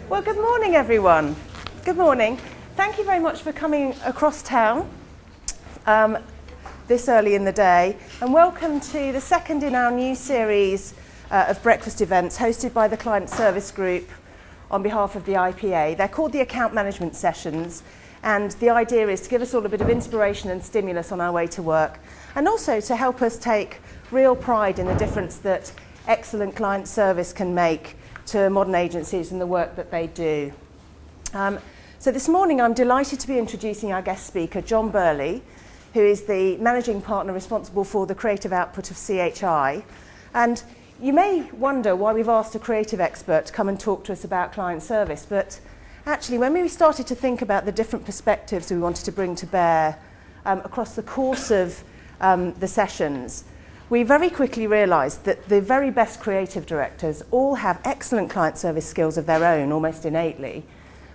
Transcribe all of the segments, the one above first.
Well, good morning, everyone. Good morning. Thank you very much for coming across town this early in the day, and welcome to the second in our new series of breakfast events hosted by the Client Service Group on behalf of the IPA. They're called the Account Management Sessions, and the idea is to give us all a bit of inspiration and stimulus on our way to work, and also to help us take real pride in the difference that excellent client service can make to modern agencies and the work that they do. So this morning I'm delighted to be introducing our guest speaker, John Burley, who is the managing partner responsible for the creative output of CHI. And you may wonder why we've asked a creative expert to come and talk to us about client service, but actually when we started to think about the different perspectives we wanted to bring to bear across the course of the sessions, we very quickly realised that the very best creative directors all have excellent client service skills of their own, almost innately,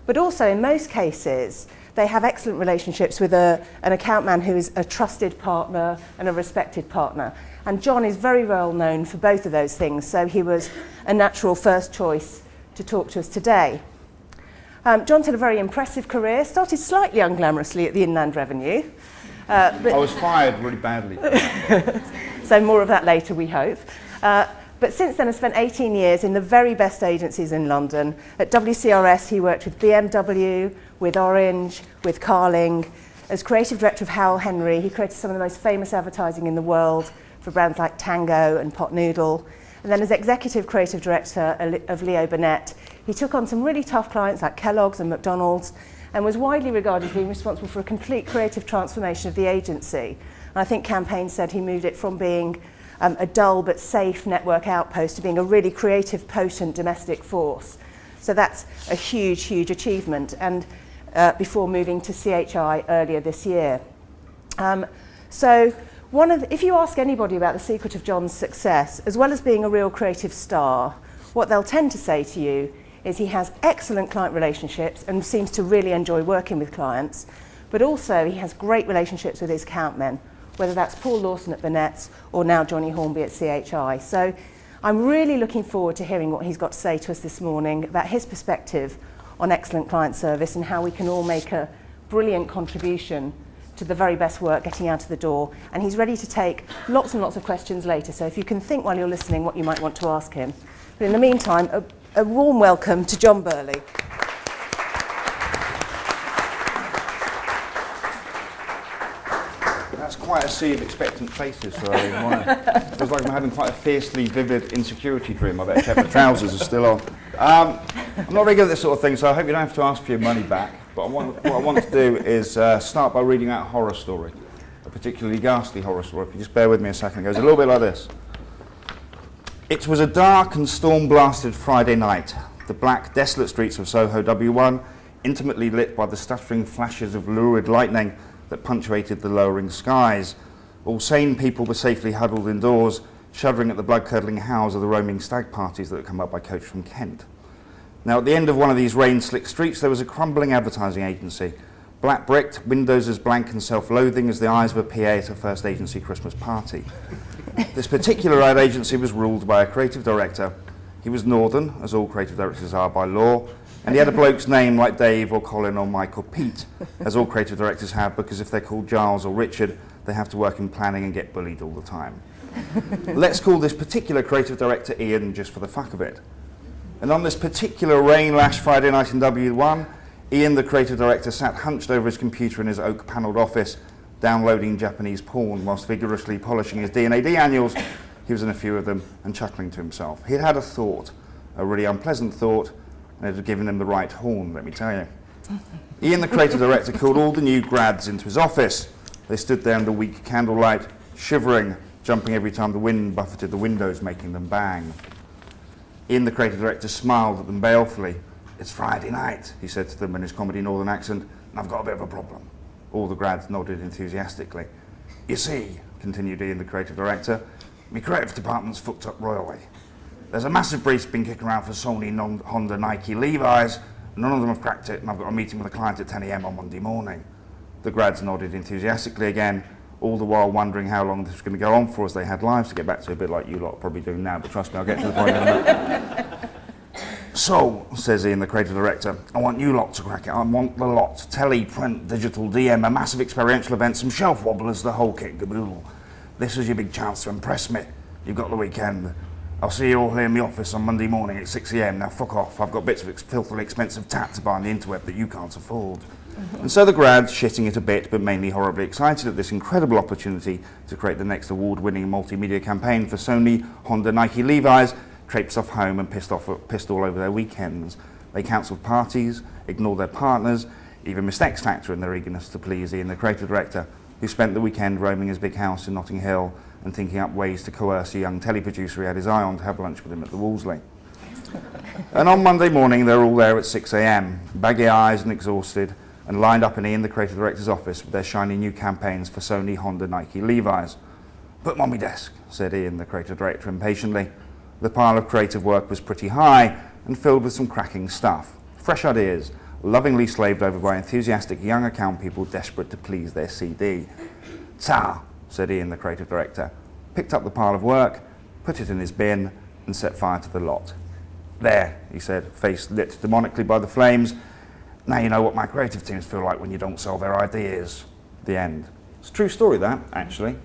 but also in most cases they have excellent relationships with an account man who is a trusted partner and a respected partner. And John is very well known for both of those things, so he was a natural first choice to talk to us today. John's had a very impressive career, started slightly unglamorously at the Inland Revenue. But I was fired really badly. So more of that later, we hope. But since then, has spent 18 years in the very best agencies in London. At WCRS, he worked with BMW, with Orange, with Carling. As creative director of Howell Henry, he created some of the most famous advertising in the world for brands like Tango and Pot Noodle. And then as executive creative director of Leo Burnett, he took on some really tough clients like Kellogg's and McDonald's, and was widely regarded as being responsible for a complete creative transformation of the agency. And I think Campaign said he moved it from being a dull but safe network outpost to being a really creative, potent domestic force. So that's a huge, huge achievement, and before moving to CHI earlier this year. If you ask anybody about the secret of John's success, as well as being a real creative star, what they'll tend to say to you is he has excellent client relationships and seems to really enjoy working with clients, but also he has great relationships with his account men, whether that's Paul Lawson at Burnett's or now Johnny Hornby at CHI. So I'm really looking forward to hearing what he's got to say to us this morning about his perspective on excellent client service and how we can all make a brilliant contribution to the very best work getting out of the door. And he's ready to take lots and lots of questions later, so if you can think while you're listening what you might want to ask him. But in the meantime, a warm welcome to John Burley. That's quite a sea of expectant faces for early in the morning. It feels like I'm having quite a fiercely vivid insecurity dream. I better check my trousers are still on. I'm not very good at this sort of thing, so I hope you don't have to ask for your money back. But what I want to do is start by reading out a horror story, a particularly ghastly horror story. If you just bear with me a second, it goes a little bit like this. It was a dark and storm-blasted Friday night. The black, desolate streets of Soho W1, intimately lit by the stuttering flashes of lurid lightning that punctuated the lowering skies. All sane people were safely huddled indoors, shuddering at the blood-curdling howls of the roaming stag parties that had come up by coach from Kent. Now, at the end of one of these rain-slick streets, there was a crumbling advertising agency, black-bricked, windows as blank and self-loathing as the eyes of a PA at a first agency Christmas party. This particular ad agency was ruled by a creative director. He was northern, as all creative directors are by law, and he had a bloke's name like Dave or Colin or Mike or Pete, as all creative directors have, because if they're called Giles or Richard, they have to work in planning and get bullied all the time. Let's call this particular creative director Ian, just for the fuck of it. And on this particular rain-lashed Friday night in W1, Ian, the creative director, sat hunched over his computer in his oak-panelled office, downloading Japanese porn whilst vigorously polishing his D&AD annuals. He was in a few of them and chuckling to himself. He had had a thought, a really unpleasant thought, and it had given him the right horn, let me tell you. Ian, the creative director, called all the new grads into his office. They stood there in the weak candlelight, shivering, jumping every time the wind buffeted the windows, making them bang. Ian, the creative director, smiled at them balefully. "It's Friday night," he said to them in his comedy northern accent, "and I've got a bit of a problem." All the grads nodded enthusiastically. "You see," continued Ian, the creative director, "my creative department's fucked up royally. There's a massive brief's been kicking around for Sony, Honda, Nike, Levi's. None of them have cracked it, and I've got a meeting with a client at 10 a.m. on Monday morning." The grads nodded enthusiastically again, all the while wondering how long this was going to go on for, as they had lives to get back to, a bit like you lot are probably doing now, but trust me, I'll get to the point in a minute. So, says Ian, the creative director, I want you lot to crack it. I want the lot. Telly, print, digital, DM, a massive experiential event, some shelf wobblers, the whole kit. This is your big chance to impress me. You've got the weekend. I'll see you all here in the office on Monday morning at 6 a.m. Now fuck off. I've got bits of filthily expensive tat to buy on the interweb that you can't afford. And so the grads, shitting it a bit, but mainly horribly excited at this incredible opportunity to create the next award-winning multimedia campaign for Sony, Honda, Nike, Levi's, traipsed off home and pissed all over their weekends. They cancelled parties, ignored their partners, even missed X Factor in their eagerness to please Ian, the creative director, who spent the weekend roaming his big house in Notting Hill and thinking up ways to coerce a young teleproducer he had his eye on to have lunch with him at the Wolseley. And on Monday morning, they're all there at 6 a.m, baggy eyes and exhausted, and lined up in Ian, the creative director's office with their shiny new campaigns for Sony, Honda, Nike, Levi's. Put them on my desk, said Ian, the creative director, impatiently. The pile of creative work was pretty high and filled with some cracking stuff. Fresh ideas, lovingly slaved over by enthusiastic young account people desperate to please their CD. Ta, said Ian, the creative director, picked up the pile of work, put it in his bin, and set fire to the lot. There, he said, face lit demonically by the flames. Now you know what my creative teams feel like when you don't sell their ideas. The end. It's a true story, that, actually.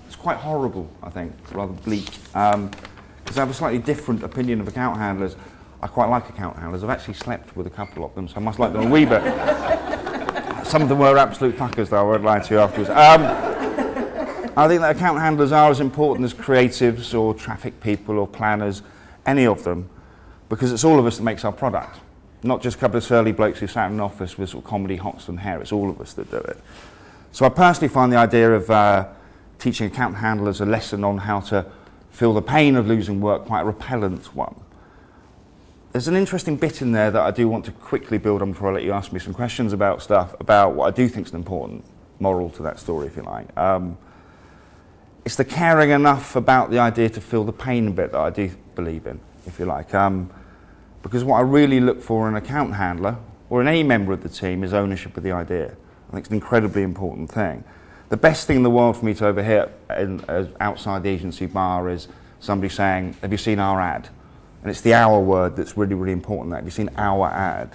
It's quite horrible, I think, rather bleak. Because I have a slightly different opinion of account handlers. I quite like account handlers. I've actually slept with a couple of them, so I must like them a wee bit. Some of them were absolute fuckers, though, I won't lie to you afterwards. I think that account handlers are as important as creatives or traffic people or planners, any of them, because it's all of us that makes our product. Not just a couple of surly blokes who sat in an office with sort of comedy hots and hair, it's all of us that do it. So I personally find the idea of teaching account handlers a lesson on how to feel the pain of losing work quite a repellent one. There's an interesting bit in there that I do want to quickly build on before I let you ask me some questions about stuff, about what I do think is an important moral to that story, if you like. It's the caring enough about the idea to feel the pain bit that I do believe in, if you like. Because what I really look for in an account handler, or in any member of the team, is ownership of the idea. I think it's an incredibly important thing. The best thing in the world for me to overhear outside the agency bar is somebody saying, have you seen our ad? And it's the our word that's really, really important. Have you seen our ad?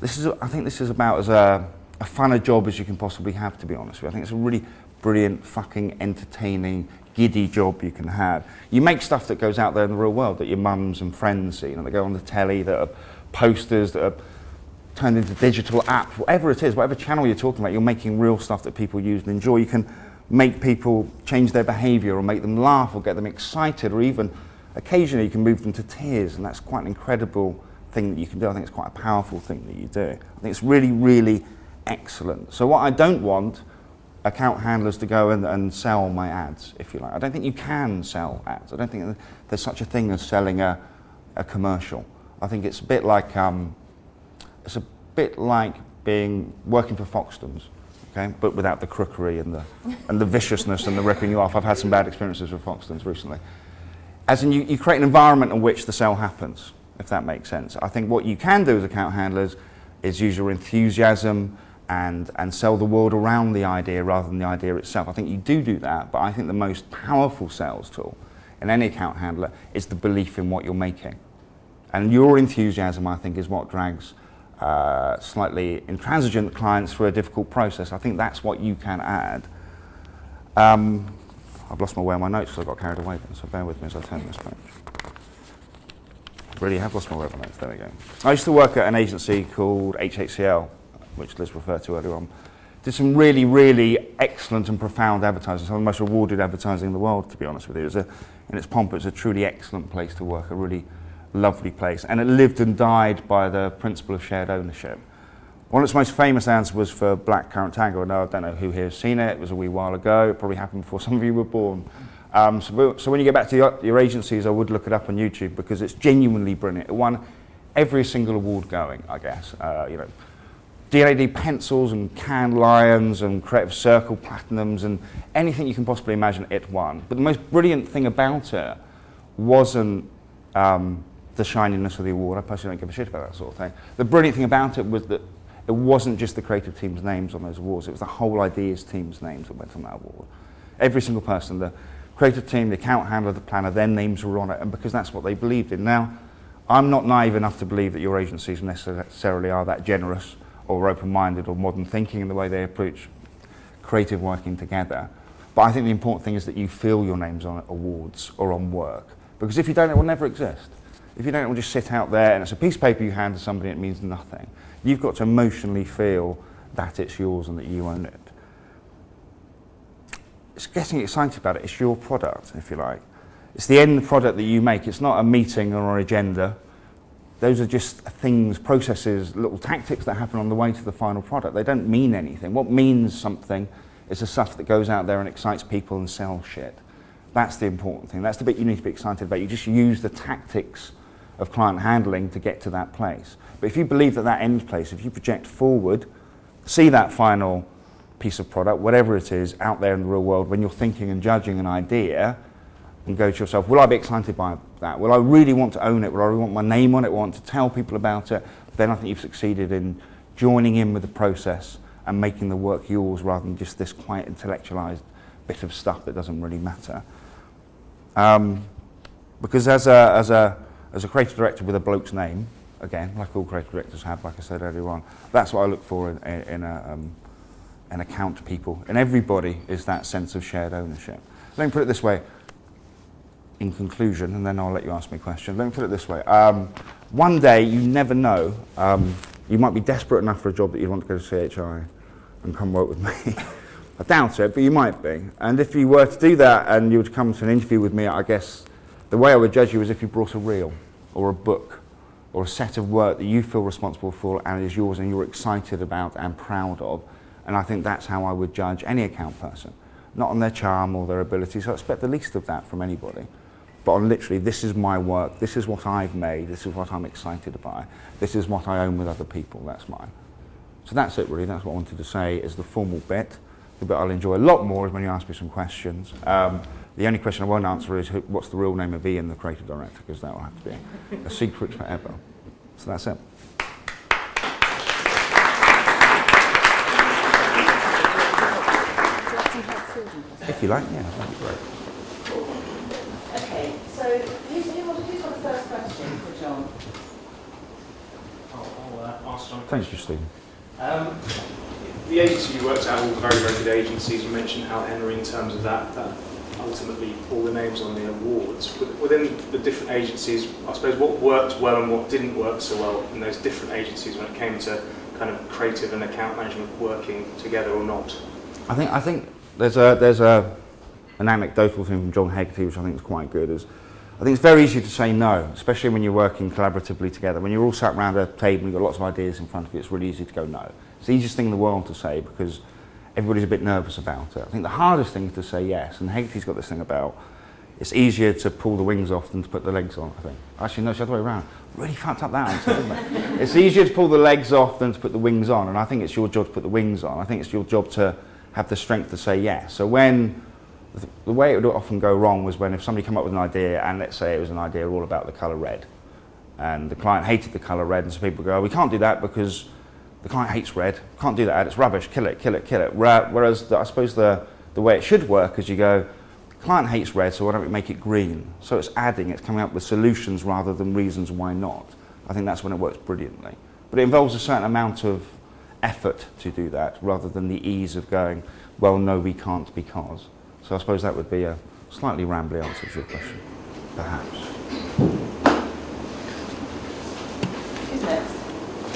I think this is about as a fun a job as you can possibly have, to be honest with you. I think it's a really brilliant, fucking entertaining, giddy job you can have. You make stuff that goes out there in the real world that your mums and friends see, they go on the telly, that are posters, that are turned into digital apps, whatever it is, whatever channel you're talking about, you're making real stuff that people use and enjoy. You can make people change their behaviour or make them laugh or get them excited, or even occasionally you can move them to tears, and that's quite an incredible thing that you can do. I think it's quite a powerful thing that you do. I think it's really, really excellent. So what I don't want account handlers to go and sell my ads, if you like. I don't think you can sell ads. I don't think there's such a thing as selling a commercial. I think it's a bit like working for Foxtons, okay, but without the crookery and the viciousness and the ripping you off. I've had some bad experiences with Foxtons recently. As in, you create an environment in which the sale happens, if that makes sense. I think what you can do as account handlers is use your enthusiasm and sell the world around the idea rather than the idea itself. I think you do that, but I think the most powerful sales tool in any account handler is the belief in what you're making. And your enthusiasm, I think, is what drags slightly intransigent clients through a difficult process. I think that's what you can add. I've lost my way on my notes because I got carried away then, so bear with me as I turn this page. I really have lost my way on my notes, there we go. I used to work at an agency called HHCL, which Liz referred to earlier on. Did some really, really excellent and profound advertising, some of the most rewarded advertising in the world, to be honest with you. In its pomp, it was a truly excellent place to work, a really lovely place. And it lived and died by the principle of shared ownership. One of its most famous ads was for Black Currant Tango. Now, I don't know who here has seen it. It was a wee while ago. It probably happened before some of you were born. So when you get back to your agencies, I would look it up on YouTube because it's genuinely brilliant. It won every single award going, I guess. DLAD pencils and Cannes Lions and Creative Circle Platinums and anything you can possibly imagine, it won. But the most brilliant thing about it wasn't the shininess of the award. I personally don't give a shit about that sort of thing. The brilliant thing about it was that it wasn't just the creative team's names on those awards, it was the whole ideas team's names that went on that award. Every single person, the creative team, the account handler, the planner, their names were on it, and because that's what they believed in. Now, I'm not naive enough to believe that your agencies necessarily are that generous or open-minded or modern thinking in the way they approach creative working together. But I think the important thing is that you feel your names on awards or on work. Because if you don't, it will never exist. If you don't, it will just sit out there and it's a piece of paper you hand to somebody and it means nothing. You've got to emotionally feel that it's yours and that you own it. It's getting excited about it. It's your product, if you like. It's the end product that you make. It's not a meeting or an agenda. Those are just things, processes, little tactics that happen on the way to the final product. They don't mean anything. What means something is the stuff that goes out there and excites people and sells shit. That's the important thing. That's the bit you need to be excited about. You just use the tactics of client handling to get to that place. But if you believe that end place, if you project forward, see that final piece of product, whatever it is, out there in the real world, when you're thinking and judging an idea, and go to yourself, will I be excited by that? Will I really want to own it? Will I really want my name on it? Want to tell people about it? Then I think you've succeeded in joining in with the process and making the work yours rather than just this quite intellectualized bit of stuff that doesn't really matter. Because as a creative director with a bloke's name, again, like all creative directors have, like I said earlier on, that's what I look for in account people. And everybody is that sense of shared ownership. Let me put it this way. In conclusion, and then I'll let you ask me a question. Let me put it this way. One day, you never know, you might be desperate enough for a job that you want to go to CHI and come work with me. I doubt it, but you might be. And if you were to do that and you were to come to an interview with me, I guess the way I would judge you is if you brought a reel or a book or a set of work that you feel responsible for and is yours and you're excited about and proud of. And I think that's how I would judge any account person. Not on their charm or their ability, so I expect the least of that from anybody. But on literally, this is my work, this is what I've made, this is what I'm excited by, this is what I own with other people, that's mine. So that's it really, that's what I wanted to say is the formal bit. The bit I'll enjoy a lot more is when you ask me some questions. The only question I won't answer is what's the real name of Ian, the creative director, because that will have to be a secret forever. So that's it. If you like, yeah, that'd be great. Okay, so who's got the first question for John? I'll ask John. Thank you, Stephen. The agency you worked at, all very, very good agencies, you mentioned how Henry, in terms of that ultimately all the names on the awards. Within the different agencies, I suppose what worked well and what didn't work so well in those different agencies when it came to kind of creative and account management working together or not? I think there's an anecdotal thing from John Hegarty, which I think is quite good. I think it's very easy to say no, especially when you're working collaboratively together. When you're all sat around a table and you've got lots of ideas in front of you, it's really easy to go no. It's the easiest thing in the world to say because everybody's a bit nervous about it. I think the hardest thing is to say yes, and Hegarty's got this thing about it's easier to pull the wings off than to put the legs on, I think. Actually, no, it's the other way around. Really fucked up that answer, didn't it? It's easier to pull the legs off than to put the wings on, and I think it's your job to put the wings on. I think it's your job to have the strength to say yes. So when the way it would often go wrong was when if somebody came up with an idea, and let's say it was an idea all about the colour red, and the client hated the colour red, and so people go, we can't do that because the client hates red, can't do that, it's rubbish, kill it, kill it, kill it. Whereas I suppose the way it should work is you go, the client hates red, so why don't we make it green? So it's adding, it's coming up with solutions rather than reasons why not. I think that's when it works brilliantly. But it involves a certain amount of effort to do that, rather than the ease of going, well, no, we can't because. So I suppose that would be a slightly rambly answer to your question, perhaps. Who's next?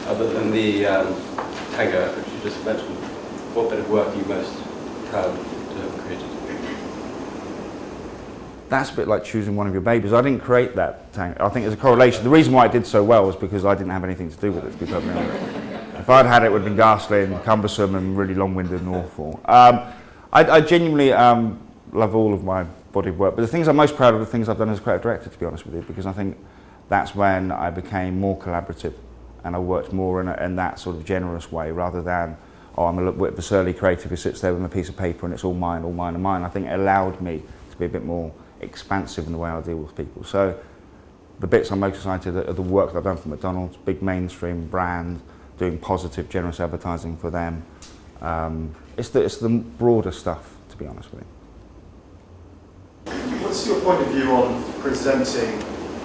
Other than the Tagger, which you just mentioned, what bit of work are you most proud to have created? That's a bit like choosing one of your babies. I didn't create that Tagger. I think there's a correlation. The reason why it did so well was because I didn't have anything to do with it, to be perfectly honest. If I'd had it, it would have been ghastly and cumbersome and really long-winded and awful. I genuinely love all of my body of work, but the things I'm most proud of are the things I've done as a creative director, to be honest with you, because I think that's when I became more collaborative and I worked more in that sort of generous way rather than, I'm a little bit of a surly creative who sits there with a piece of paper and it's all mine and mine. I think it allowed me to be a bit more expansive in the way I deal with people. So the bits I'm most excited are the work that I've done for McDonald's, big mainstream brand, doing positive, generous advertising for them. It's the broader stuff, to be honest with you. What's your point of view on presenting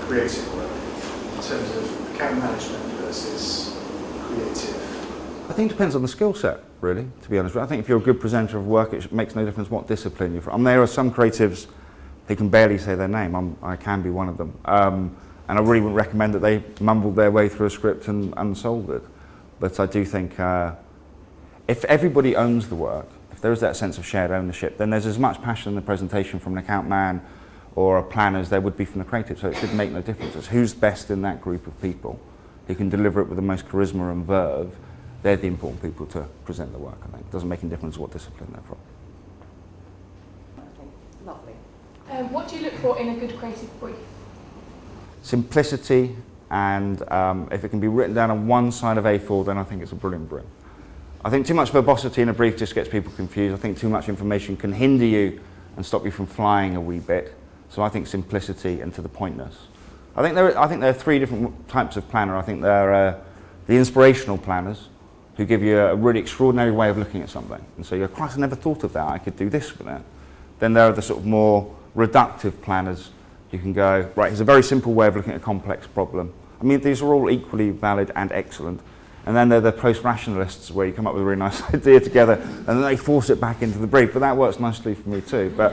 creative work? in terms of account management versus creative? I think it depends on the skill set, really, to be honest. I think if you're a good presenter of work, it makes no difference what discipline you're from. There are some creatives who can barely say their name. I can be one of them. And I really wouldn't recommend that they mumbled their way through a script and sold it. But I do think if everybody owns the work, if there is that sense of shared ownership, then there's as much passion in the presentation from an account man or a planner as there would be from the creative. So it should make no difference. It's who's best in that group of people who can deliver it with the most charisma and verve. They're the important people to present the work, I think. It doesn't make any difference what discipline they're from. Lovely. What do you look for in a good creative brief? Simplicity, and if it can be written down on one side of A4, then I think it's a brilliant brief. I think too much verbosity in a brief just gets people confused. I think too much information can hinder you and stop you from flying a wee bit. So I think simplicity and to the pointness. I think there are three different types of planner. I think there are the inspirational planners, who give you a really extraordinary way of looking at something. And so you go, Christ, I never thought of that, I could do this with that. Then there are the sort of more reductive planners. You can go, right, here's a very simple way of looking at a complex problem. I mean, these are all equally valid and excellent. And then there are the post-rationalists, where you come up with a really nice idea together, and then they force it back into the brief. But that works nicely for me too. But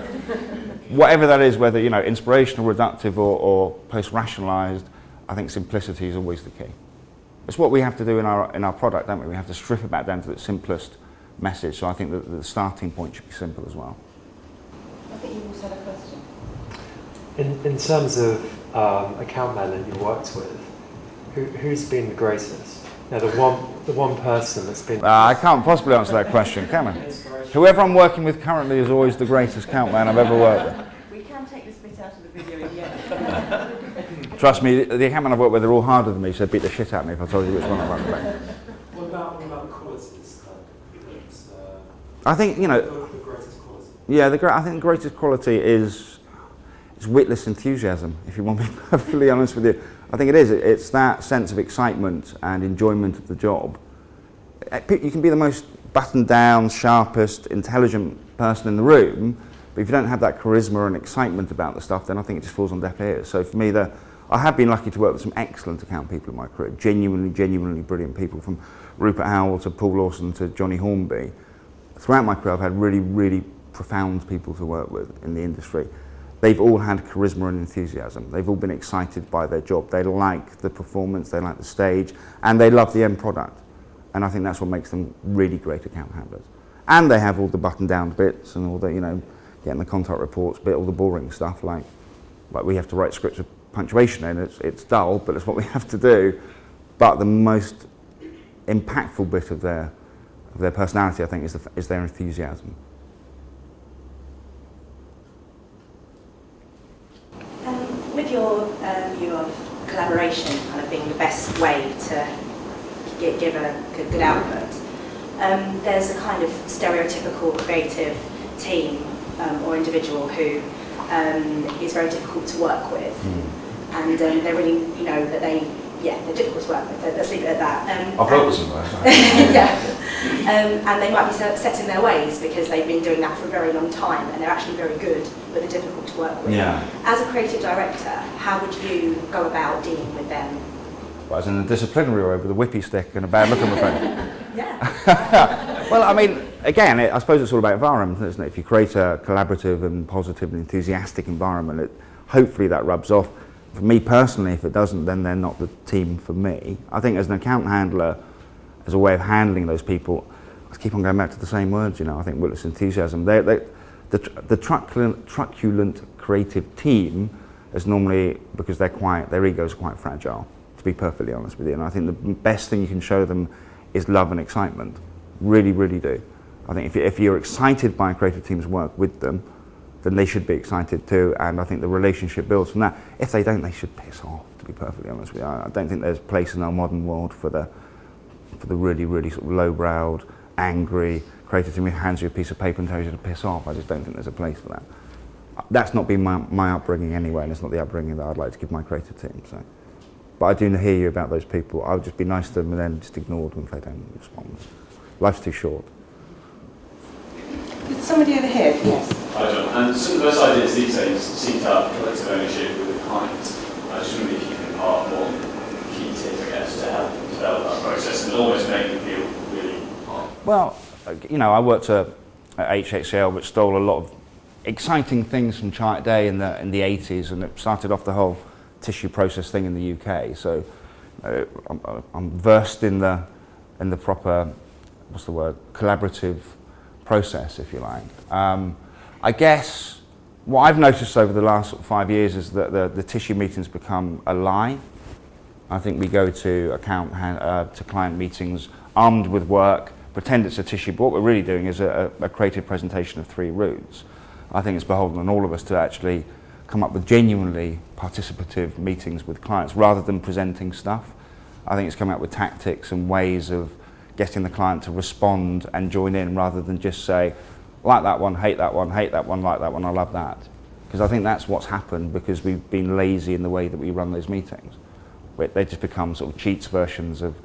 whatever that is, whether, you know, inspirational, reductive, or post-rationalized, I think simplicity is always the key. It's what we have to do in our product, don't we? We have to strip it back down to the simplest message. So I think that the starting point should be simple as well. I think you also had a question. In terms of account man that you've worked with, who's been the greatest? Now, the one person that's been... I can't possibly answer that question, can I? Whoever I'm working with currently is always the greatest account man I've ever worked with. We can take this bit out of the video in the end. Trust me, the account man I've worked with are all harder than me, so they'd beat the shit out of me if I told you which one I'm running back. What about the qualities? I think, you know... The greatest quality? Yeah, I think the greatest quality is witless enthusiasm, if you want me to be perfectly honest with you. I think it is. It's that sense of excitement and enjoyment of the job. You can be the most buttoned down, sharpest, intelligent person in the room, but if you don't have that charisma and excitement about the stuff, then I think it just falls on deaf ears. So for me, I have been lucky to work with some excellent account people in my career, genuinely brilliant people, from Rupert Howell to Paul Lawson to Johnny Hornby. Throughout my career, I've had really profound people to work with in the industry. They've all had charisma and enthusiasm. They've all been excited by their job. They like the performance, they like the stage, and they love the end product. And I think that's what makes them really great account handlers. And they have all the button-down bits and all the, you know, getting the contact reports bit, all the boring stuff, like we have to write scripts with punctuation in. It's dull, but it's what we have to do. But the most impactful bit of their personality, I think, is their enthusiasm. With your view of collaboration kind of being the best way to give a good output, there's a kind of stereotypical creative team or individual who is very difficult to work with, and they're really, you know, that they're difficult to work with. Let's leave it at that. I've worked with some of those. Yeah. And they might be set in their ways because they've been doing that for a very long time, and they're actually very good, but they're difficult to work with. Yeah. As a creative director, how would you go about dealing with them? Well, as in a disciplinary way with a whippy stick and a bad look on my face. Yeah. Well, I mean, again, I suppose it's all about environment, isn't it? If you create a collaborative and positive and enthusiastic environment, hopefully that rubs off. For me personally, if it doesn't, then they're not the team for me. I think as an account handler, as a way of handling those people, I keep on going back to the same words, you know. I think witless enthusiasm. The truculent creative team is normally, because they're quiet, their egos are quite fragile, to be perfectly honest with you. And I think the best thing you can show them is love and excitement. Really do. I think if you're excited by a creative team's work with them, then they should be excited too, and I think the relationship builds from that. If they don't, they should piss off, to be perfectly honest with you. I don't think there's a place in our modern world for the really sort of low-browed, angry creative team who hands you a piece of paper and tells you to piss off. I just don't think there's a place for that. That's not been my upbringing anyway, and it's not the upbringing that I'd like to give my creative team. So. But I do hear you about those people. I would just be nice to them and then just ignore them if they don't respond. Life's too short. Somebody over here, yes. Hi John, and some of the best ideas these days seem to have collective ownership with the client. I just wonder if you can impart more Well, I worked at HHCL, which stole a lot of exciting things from Chart Day in the 80s, and it started off the whole tissue process thing in the UK. So I'm versed in the proper, what's the word, collaborative process, if you like. I guess what I've noticed over the last 5 years is that the tissue meetings become a lie. I think we go to client meetings armed with work, pretend it's a tissue, but what we're really doing is a creative presentation of 3 routes. I think it's beholden on all of us to actually come up with genuinely participative meetings with clients rather than presenting stuff. I think it's coming up with tactics and ways of getting the client to respond and join in rather than just say, like that one, hate that one, like that one, I love that. Because I think that's what's happened because we've been lazy in the way that we run those meetings. They just become sort of cheats versions of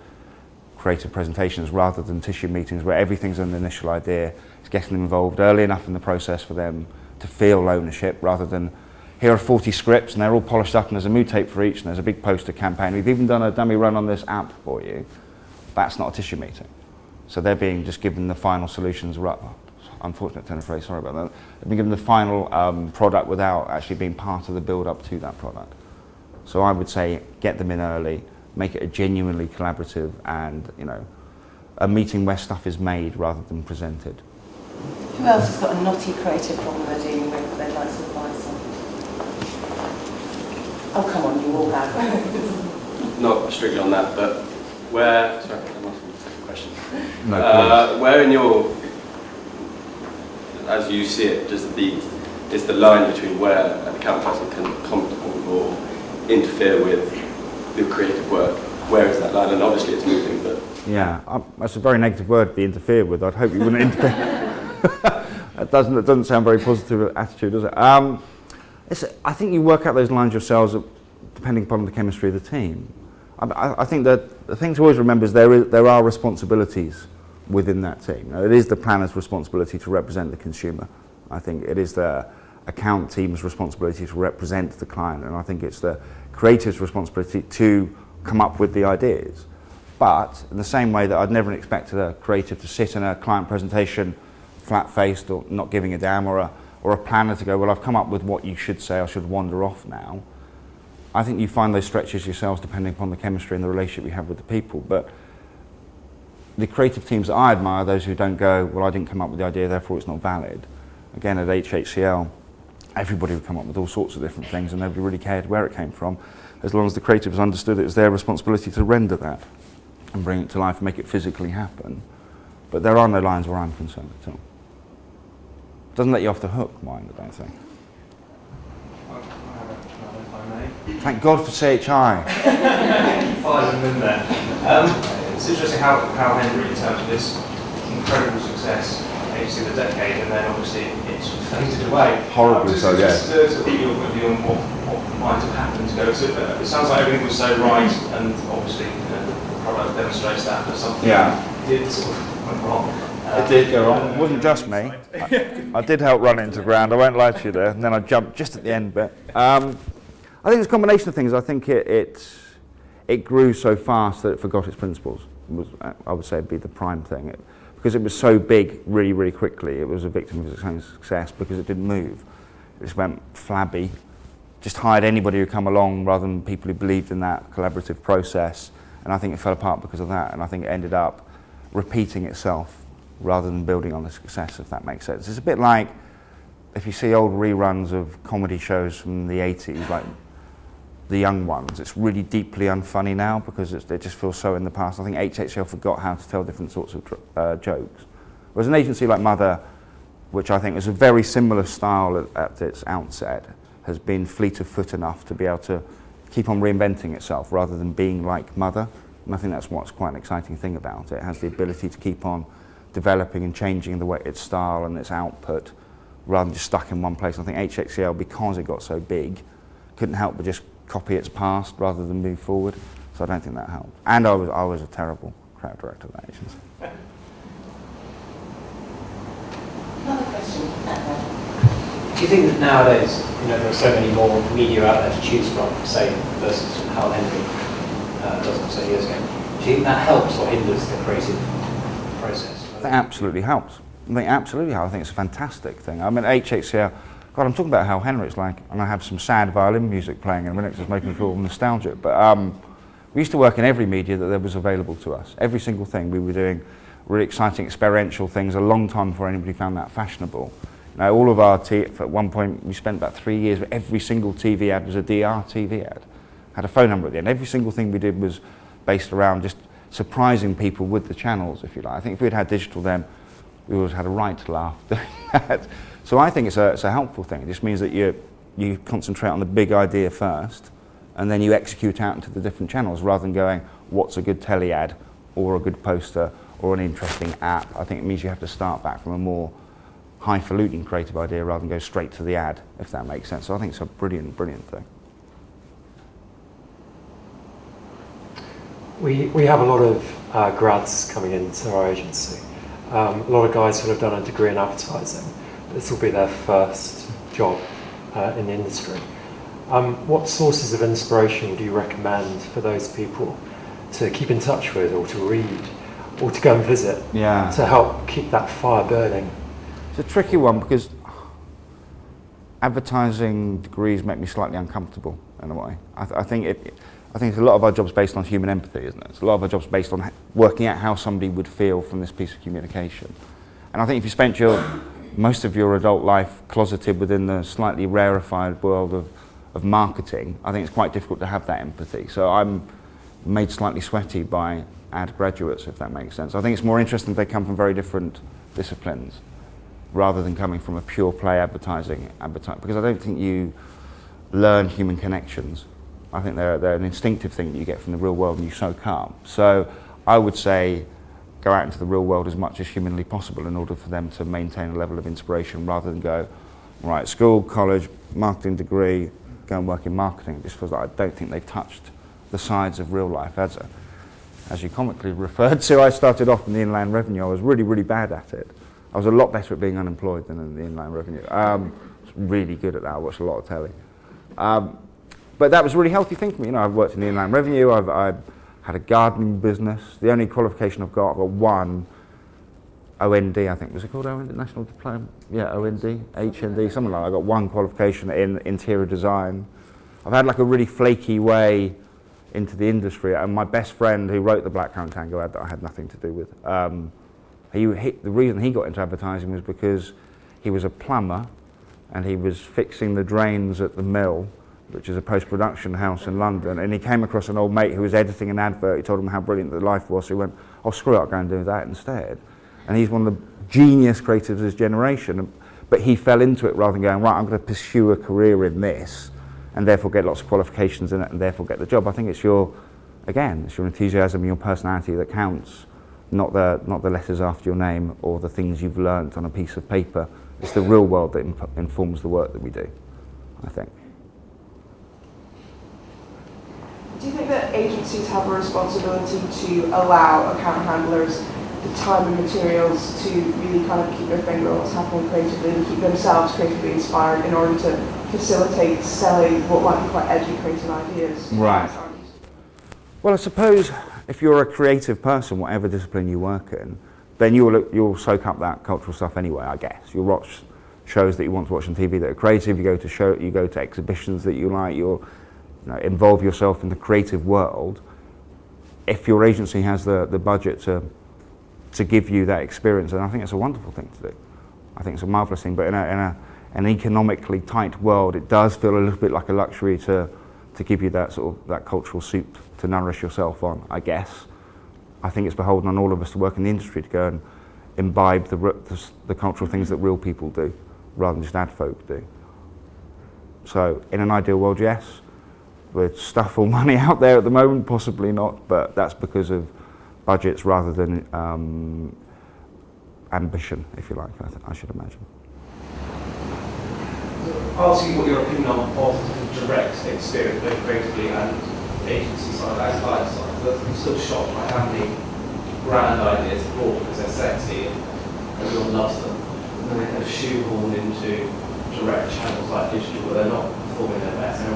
creative presentations rather than tissue meetings where everything's an initial idea. It's getting them involved early enough in the process for them to feel ownership rather than here are 40 scripts and they're all polished up and there's a mood tape for each and there's a big poster campaign. We've even done a dummy run on this app for you. That's not a tissue meeting. So they're being just given the final solutions. Unfortunate turn of phrase, sorry about that. They've been given the final product without actually being part of the build up to that product. So I would say get them in early, make it a genuinely collaborative and a meeting where stuff is made rather than presented. Who else has got a knotty creative problem they're dealing with that they'd like some advice on? Oh, come on, you all have. Not strictly on that, but where... Sorry, I'm asking the second question. No, where in your... As you see it, is the line between where an account person can comment on or interfere with the creative work? Where is that line? And obviously it's moving, but... Yeah, that's a very negative word, be interfered with. I'd hope you wouldn't interfere. It doesn't sound very positive attitude, does it? I think you work out those lines yourselves depending upon the chemistry of the team. I think that the thing to always remember is there are responsibilities within that team. Now, it is the planner's responsibility to represent the consumer. I think it is the account team's responsibility to represent the client, and I think it's the creative's responsibility to come up with the ideas. But in the same way that I'd never expected a creative to sit in a client presentation flat-faced or not giving a damn, or a planner to go, well, I've come up with what you should say, I should wander off now. I think you find those stretches yourselves depending upon the chemistry and the relationship you have with the people. But the creative teams that I admire are those who don't go, well, I didn't come up with the idea, therefore it's not valid. Again, at HHCL, everybody would come up with all sorts of different things and nobody really cared where it came from, as long as the creatives understood it was their responsibility to render that and bring it to life and make it physically happen. But there are no lines where I'm concerned at all. Doesn't let you off the hook, mind, I don't think. Thank God for CHI. Following them in there. It's interesting how Henry, in terms of this incredible success, agency of the decade, and then obviously it's faded away. Horribly so, yeah. Just to get your view on what might have happened to go to. It sounds like everything was so right, and obviously the product demonstrates that, but something did sort of went wrong. It did go wrong. It wasn't just me. I did help run into ground, I won't lie to you there, and then I jumped just at the end bit. I think it's a combination of things. I think it grew so fast that it forgot its principles. I would say it'd be the prime thing. Because it was so big really, really quickly, it was a victim of its own success because it didn't move. It just went flabby, just hired anybody who come along rather than people who believed in that collaborative process. And I think it fell apart because of that. And I think it ended up repeating itself rather than building on the success, if that makes sense. It's a bit like if you see old reruns of comedy shows from the 80s, like the young ones, it's really deeply unfunny now because it just feels so in the past. I think HHCL forgot how to tell different sorts of jokes. Whereas an agency like Mother, which I think is a very similar style at its outset, has been fleet of foot enough to be able to keep on reinventing itself rather than being like Mother. And I think that's what's quite an exciting thing about it. It has the ability to keep on developing and changing the way its style and its output rather than just stuck in one place. I think HXCL, because it got so big, couldn't help but just copy its past rather than move forward. So I don't think that helped. And I was a terrible crowd director of that agency. Another question. Do you think that nowadays, there are so many more media out there to choose from, say, versus how Henry does it so years ago? Do you think that helps or hinders the creative process? That absolutely helps. I think absolutely helps. I think it's a fantastic thing. I mean, HHCR, God, I'm talking about Hal Henry's like, and I have some sad violin music playing in a minute because it's making me feel nostalgic. But we used to work in every media that there was available to us. Every single thing. We were doing really exciting experiential things a long time before anybody found that fashionable. Now, all of our, at one point, we spent about 3 years, but every single TV ad was a DR TV ad. Had a phone number at the end. Every single thing we did was based around just surprising people with the channels, if you like. I think if we'd had digital then, we would have had a right to laugh doing that. So I think it's a helpful thing. It just means that you concentrate on the big idea first, and then you execute out into the different channels, rather than going, what's a good telly ad, or a good poster, or an interesting app. I think it means you have to start back from a more highfalutin creative idea rather than go straight to the ad, if that makes sense. So I think it's a brilliant, brilliant thing. We have a lot of grads coming into our agency. A lot of guys who have done a degree in advertising. This will be their first job in the industry. What sources of inspiration would you recommend for those people to keep in touch with, or to read, or to go and visit, to help keep that fire burning? It's a tricky one because advertising degrees make me slightly uncomfortable in a way. I think it's a lot of our job's based on human empathy, isn't it? It's a lot of our job's based on working out how somebody would feel from this piece of communication. And I think if you spent most of your adult life closeted within the slightly rarefied world of marketing, I think it's quite difficult to have that empathy. So I'm made slightly sweaty by ad graduates, if that makes sense. I think it's more interesting if they come from very different disciplines, rather than coming from a pure play advertising, because I don't think you learn human connections. I think they're an instinctive thing that you get from the real world and you soak up. So I would say go out into the real world as much as humanly possible in order for them to maintain a level of inspiration, rather than go, right, school, college, marketing degree, go and work in marketing. Just because I don't think they've touched the sides of real life. As you comically referred to, I started off in the Inland Revenue. I was really, really bad at it. I was a lot better at being unemployed than in the Inland Revenue. I was really good at that. I watched a lot of telly. But that was a really healthy thing for me. You know, I've worked in the Inland Revenue. I've had a gardening business. The only qualification I've got one OND, I think. Was it called OND? National Diploma? Yeah, OND, HND, something like that. I got one qualification in interior design. I've had like a really flaky way into the industry. And my best friend who wrote the Black Currant Tango ad that I had nothing to do with, the reason he got into advertising was because he was a plumber and he was fixing the drains at the mill, which is a post-production house in London, and he came across an old mate who was editing an advert. He told him how brilliant the life was, so he went, oh, screw it, I'll go and do that instead. And he's one of the genius creatives of his generation, but he fell into it rather than going, right, I'm going to pursue a career in this, and therefore get lots of qualifications in it, and therefore get the job. I think it's your enthusiasm, your personality that counts, not the letters after your name or the things you've learnt on a piece of paper. It's the real world that informs the work that we do, I think. Do you think that agencies have a responsibility to allow account handlers the time and materials to really kind of keep their finger on what's happening creatively and keep themselves creatively inspired in order to facilitate selling what might be quite edgy creative ideas? Right. Well, I suppose if you're a creative person, whatever discipline you work in, then you'll soak up that cultural stuff anyway, I guess. You'll watch shows that you want to watch on TV that are creative, you go to exhibitions that you like, involve yourself in the creative world. If your agency has the budget to give you that experience, then I think it's a wonderful thing to do. I think it's a marvellous thing, but in an economically tight world, it does feel a little bit like a luxury to give you that sort of that cultural soup to nourish yourself on, I guess. I think it's beholden on all of us to work in the industry to go and imbibe the cultural things that real people do, rather than just ad folk do. So in an ideal world, yes. With stuff or money out there at the moment, possibly not, but that's because of budgets rather than ambition, if you like, I should imagine. I'll ask you what your opinion on the direct experience, both creatively and agency side, as client side. I'm still shocked by how many grand ideas are brought because they're sexy and everyone loves them. And then they kind of shoehorn into direct channels like digital where they're not performing their best.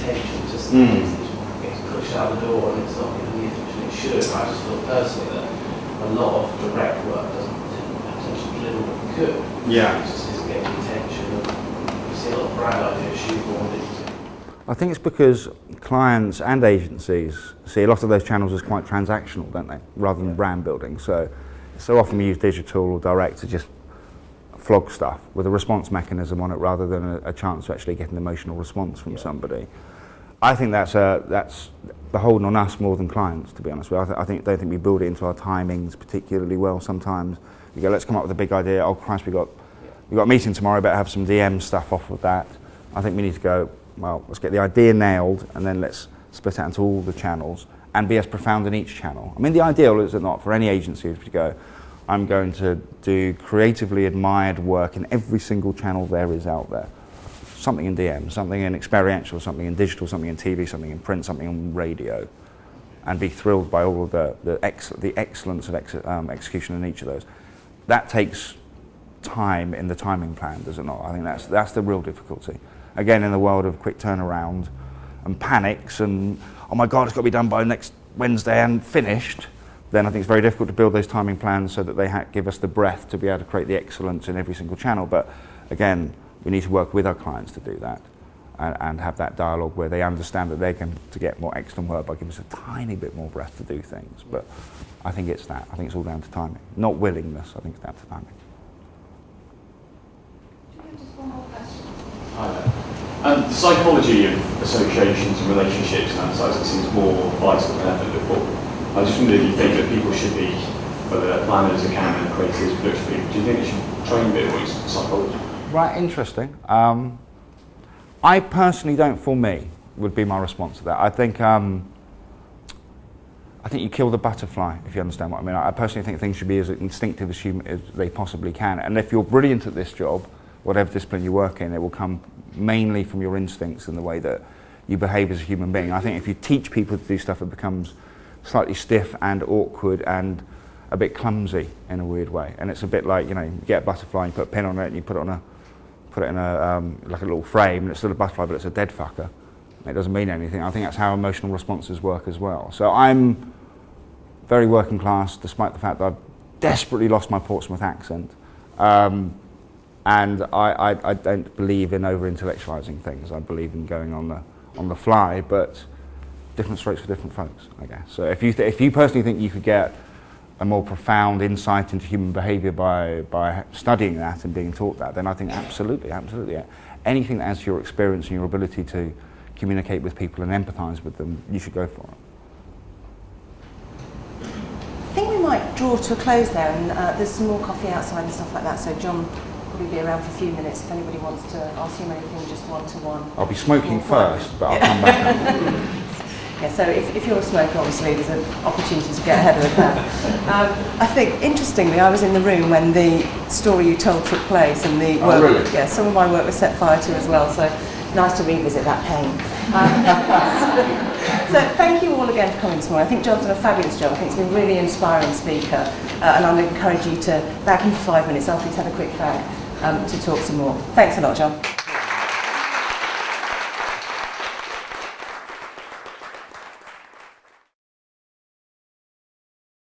Attention just gets pushed out the door and it's not getting the attention it should. I just feel personally that a lot of direct work doesn't potentially deliver what it could. Yeah. It just isn't getting the attention. You see a lot of brand ideas shoehorned into. I think it's because clients and agencies see a lot of those channels as quite transactional, don't they, rather than brand building. So often we use digital or direct to just flog stuff with a response mechanism on it rather than a chance to actually get an emotional response from somebody. I think that's beholden on us more than clients, to be honest with you. I don't think we build it into our timings particularly well sometimes. We go, let's come up with a big idea. Oh Christ, we got a meeting tomorrow, better have some DM stuff off of that. I think we need to go, well, let's get the idea nailed and then let's split out into all the channels and be as profound in each channel. I mean, the ideal, is it not, for any agency is to go, I'm going to do creatively admired work in every single channel there is out there. Something in DM, something in experiential, something in digital, something in TV, something in print, something on radio, and be thrilled by all of the excellence of execution in each of those. That takes time in the timing plan, does it not? I think that's the real difficulty. Again, in the world of quick turnaround and panics and, oh my God, it's got to be done by next Wednesday and finished, then I think it's very difficult to build those timing plans so that they give us the breadth to be able to create the excellence in every single channel. But again, we need to work with our clients to do that and have that dialogue where they understand that they're going to get more excellent work by giving us a tiny bit more breadth to do things. But I think it's that. I think it's all down to timing. Not willingness, I think it's down to timing. Just one more question. Hi there. The psychology of associations and relationships and advertising seems more vital than ever before. I just wonder if you think that people should be, whether they're planners, accountants, creators, production people, do you think they should train a bit more in psychology? Right, interesting. I personally don't, for me, would be my response to that. I think you kill the butterfly, if you understand what I mean. I personally think things should be as instinctive as they possibly can. And if you're brilliant at this job, whatever discipline you work in, it will come mainly from your instincts and the way that you behave as a human being. I think if you teach people to do stuff, it becomes slightly stiff and awkward and a bit clumsy in a weird way. And it's a bit like, you get a butterfly, you put a pin on it and you put it in like a little frame, and it's still a butterfly, but it's a dead fucker. It doesn't mean anything. I think that's how emotional responses work as well. So I'm very working class, despite the fact that I've desperately lost my Portsmouth accent. And I don't believe in over-intellectualizing things. I believe in going on the fly, but different strokes for different folks, I guess. So if you personally think you could get a more profound insight into human behaviour by studying that and being taught that, then I think absolutely. Anything that adds to your experience and your ability to communicate with people and empathise with them, you should go for it. I think we might draw to a close there, and there's some more coffee outside and stuff like that, so John will probably be around for a few minutes if anybody wants to ask him anything just one-to-one. I'll be smoking first, but I'll come back. Yeah, so if you're a smoker, obviously there's an opportunity to get ahead of the curve. I think, interestingly, I was in the room when the story you told took place, and the work, really? Yeah, some of my work was set fire to as well, so nice to revisit that pain. So thank you all again for coming this morning. I think John's done a fabulous job. I think it's been a really inspiring speaker, and I'm going to encourage you to back in for 5 minutes after he's had a quick fag to talk some more. Thanks a lot, John.